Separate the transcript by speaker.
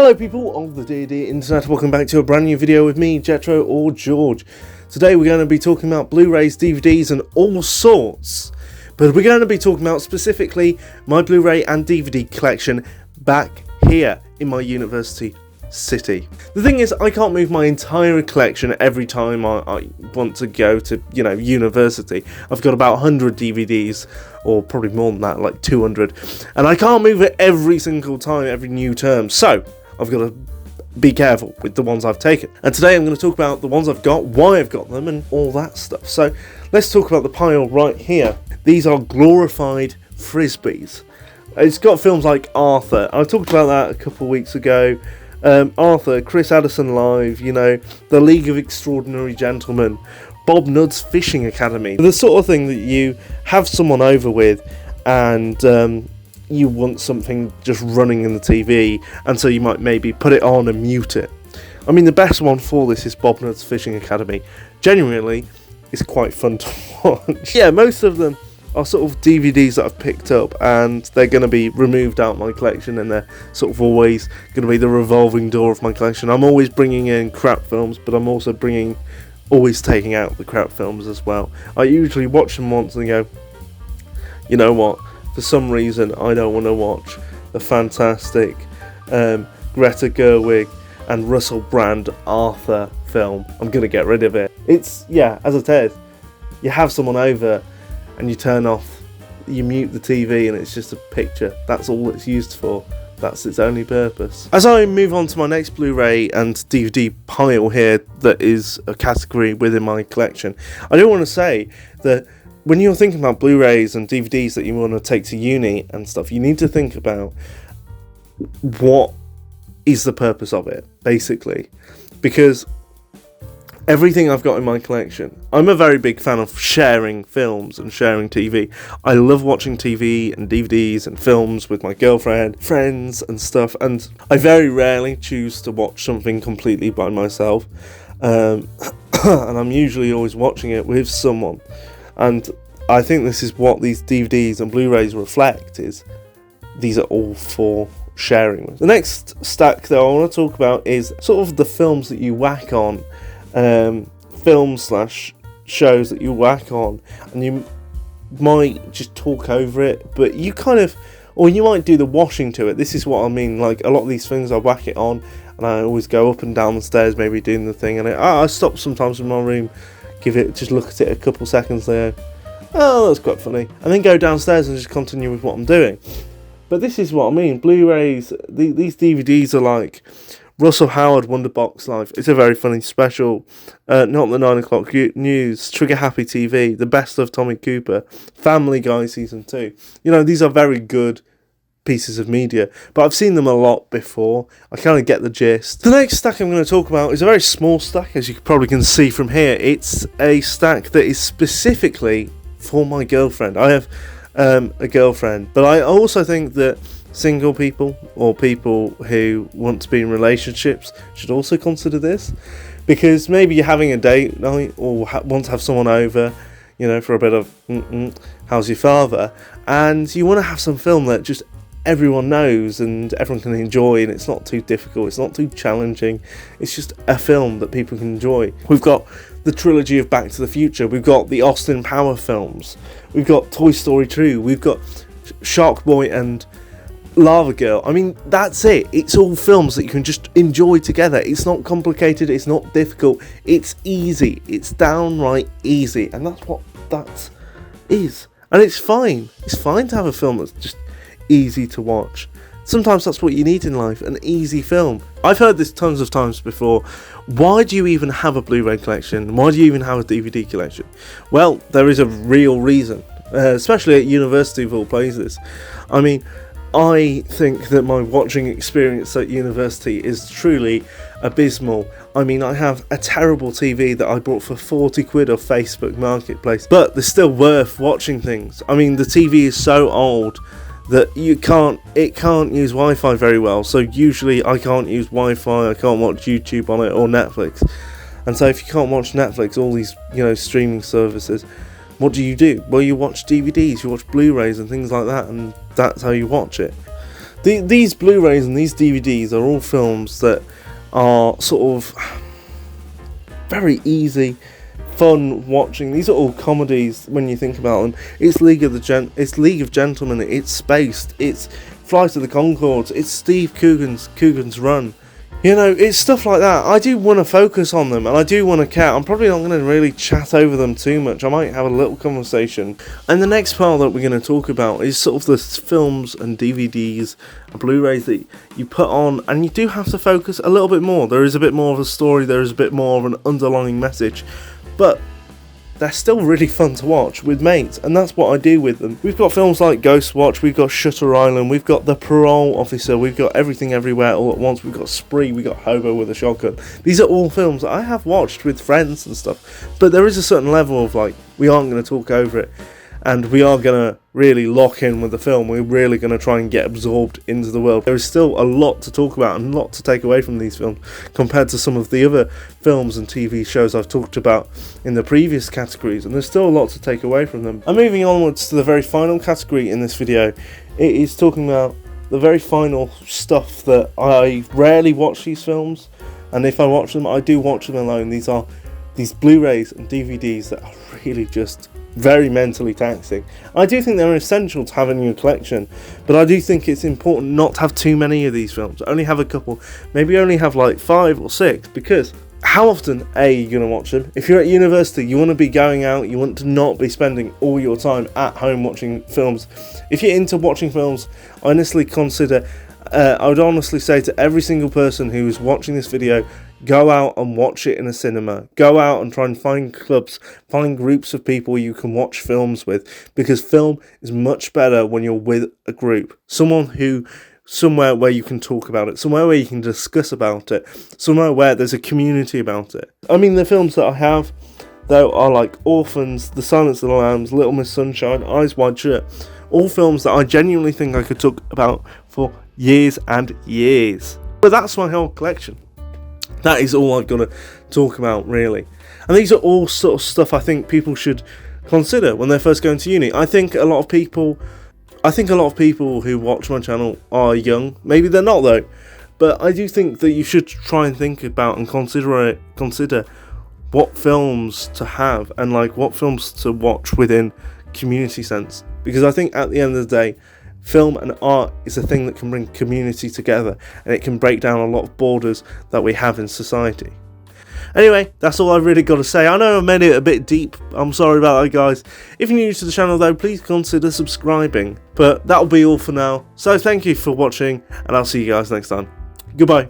Speaker 1: Hello people of the D&D Internet, welcome back to a brand new video with me, Getro or George. Today we're going to be talking about Blu-rays, DVDs and all sorts, but we're going to be talking about specifically my Blu-ray and DVD collection back here in my university city. The thing is, I can't move my entire collection every time I want to go to, university. I've got about 100 DVDs, or probably more than that, like 200, and I can't move it every single time, every new term, so I've got to be careful with the ones I've taken. And today I'm going to talk about the ones I've got, why I've got them, and all that stuff. So let's talk about the pile right here. These are glorified frisbees. It's got films like Arthur. I talked about that a couple of weeks ago. Arthur, Chris Addison Live, The League of Extraordinary Gentlemen, Bob Nudd's Fishing Academy. The sort of thing that you have someone over with and you want something just running in the TV, and so you might maybe put it on and mute it. I mean, the best one for this is Bob Nudd's Fishing Academy. Genuinely, it's quite fun to watch. Yeah, most of them are sort of DVDs that I've picked up, and they're going to be removed out of my collection, and they're sort of always going to be the revolving door of my collection. I'm always bringing in crap films, but I'm also always taking out the crap films as well. I usually watch them once and go, you know what, for some reason I don't want to watch the fantastic Greta Gerwig and Russell Brand Arthur film. I'm going to get rid of it. It's, yeah, as I said, you have someone over and you turn off, you mute the TV, and it's just a picture. That's all it's used for. That's its only purpose. As I move on to my next Blu-ray and DVD pile here that is a category within my collection, I do want to say that when you're thinking about Blu-rays and DVDs that you want to take to uni and stuff, you need to think about what is the purpose of it, basically. Because everything I've got in my collection, I'm a very big fan of sharing films and sharing TV. I love watching TV and DVDs and films with my girlfriend, friends and stuff, and I very rarely choose to watch something completely by myself, and I'm usually always watching it with someone. And I think this is what these DVDs and Blu-rays reflect, is these are all for sharing. The next stack that I want to talk about is sort of the films that you whack on, film/shows that you whack on, and you might just talk over it, but you or you might do the washing to it. This is what I mean. Like, a lot of these things I whack it on, and I always go up and down the stairs, maybe doing the thing, and I stop sometimes in my room, just look at it a couple seconds there. Oh, that's quite funny, and then go downstairs and just continue with what I'm doing. But this is what I mean. Blu-rays, these DVDs are like Russell Howard Wonderbox Live. It's a very funny special. Not the 9 o'clock news. Trigger Happy TV. The Best of Tommy Cooper. Family Guy Season 2. These are very good pieces of media, but I've seen them a lot before. I kind of get the gist. The next stack I'm going to talk about is a very small stack, as you probably can see from here. It's a stack that is specifically for my girlfriend. I have a girlfriend, but I also think that single people or people who want to be in relationships should also consider this, because maybe you're having a date night or want to have someone over, for a bit of how's your father, and you want to have some film that just everyone knows and everyone can enjoy, and it's not too difficult, it's not too challenging, it's just a film that people can enjoy. We've got the trilogy of Back to the Future, we've got the Austin Power films, we've got Toy Story 2, we've got Shark Boy and Lava Girl. I mean, that's it. It's all films that you can just enjoy together. It's not complicated, it's not difficult, it's easy, it's downright easy, and that's what that is. And it's fine to have a film that's just easy to watch. Sometimes that's what you need in life, an easy film. I've heard this tons of times before. Why do you even have a Blu-ray collection? Why do you even have a DVD collection? Well, there is a real reason, especially at university of all places. I mean, I think that my watching experience at university is truly abysmal. I mean, I have a terrible TV that I bought for 40 quid off Facebook Marketplace, but they're still worth watching things. I mean, the TV is so old that it can't use Wi-Fi very well, so usually I can't use Wi-Fi, I can't watch YouTube on it or Netflix. And so if you can't watch Netflix, all these streaming services, what do? Well, you watch DVDs, you watch Blu-rays and things like that, and that's how you watch it. These Blu-rays and these DVDs are all films that are sort of very easy, fun watching. These are all comedies when you think about them. It's League of Gentlemen, it's Spaced, it's Flight of the Conchords, it's Steve Coogan's Run. You know, it's stuff like that. I do want to focus on them, and I do want to care. I'm probably not going to really chat over them too much. I might have a little conversation. And the next part that we're going to talk about is sort of the films and DVDs and Blu-rays that you put on, and you do have to focus a little bit more. There is a bit more of a story, there is a bit more of an underlying message, but they're still really fun to watch with mates, and that's what I do with them. We've got films like Ghost Watch, we've got Shutter Island, we've got The Parole Officer, we've got Everything Everywhere All at Once, we've got Spree, we've got Hobo with a Shotgun. These are all films that I have watched with friends and stuff, but there is a certain level of like, we aren't going to talk over it, and we are going to really lock in with the film. We're really going to try and get absorbed into the world. There is still a lot to talk about and a lot to take away from these films compared to some of the other films and TV shows I've talked about in the previous categories, and there's still a lot to take away from them. I'm moving onwards to the very final category in this video. It is talking about the very final stuff that I rarely watch these films, and if I watch them, I do watch them alone. These are these Blu-rays and DVDs that are really just very mentally taxing. I do think they're essential to have in your collection, but I do think it's important not to have too many of these films. Only have a couple, maybe only have like 5 or 6, because how often are you going to watch them? If you're at university, you want to be going out, you want to not be spending all your time at home watching films. If you're into watching films, honestly consider, I would honestly say to every single person who is watching this video, go out and watch it in a cinema. Go out and try and find clubs, find groups of people you can watch films with, because film is much better when you're with a group. Somewhere where you can talk about it, somewhere where you can discuss about it, somewhere where there's a community about it. I mean, the films that I have, though, are like Orphans, The Silence of the Lambs, Little Miss Sunshine, Eyes Wide Shut. All films that I genuinely think I could talk about for years and years. But that's my whole collection. That is all I've got to talk about, really. And these are all sort of stuff I think people should consider when they're first going to uni. I think a lot of people who watch my channel are young. Maybe they're not, though. But I do think that you should try and think about and consider what films to have and like what films to watch within community sense. Because I think at the end of the day, film and art is a thing that can bring community together, and it can break down a lot of borders that we have in society. Anyway, that's all I've really got to say. I know I made it a bit deep. I'm sorry about that, guys. If you're new to the channel, though, please consider subscribing. But that'll be all for now. So thank you for watching, and I'll see you guys next time. Goodbye.